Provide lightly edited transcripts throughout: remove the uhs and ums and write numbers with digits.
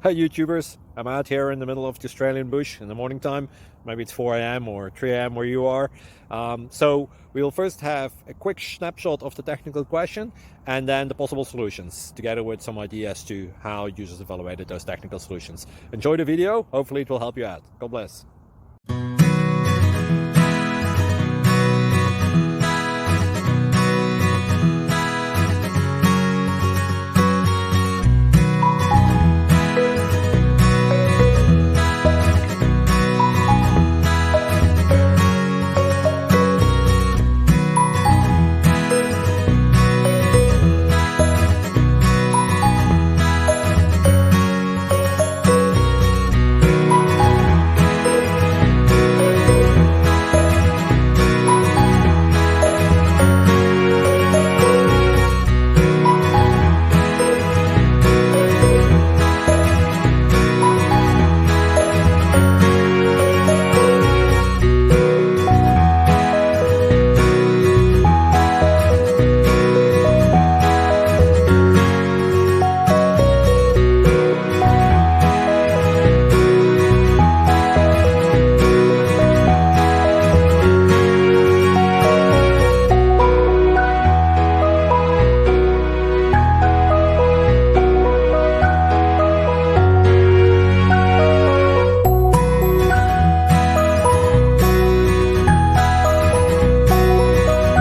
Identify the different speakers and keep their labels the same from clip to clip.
Speaker 1: Hi YouTubers, I'm out here in the middle of the Australian bush in the morning time. Maybe it's 4 a.m. or 3 a.m. where you are. So we'll first have a quick snapshot of the technical question and then the possible solutions, together with some ideas to how users evaluated those technical solutions. Enjoy the video, hopefully it will help you out. God bless.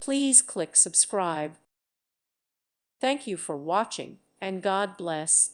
Speaker 2: Please click subscribe. Thank you for watching, and God bless.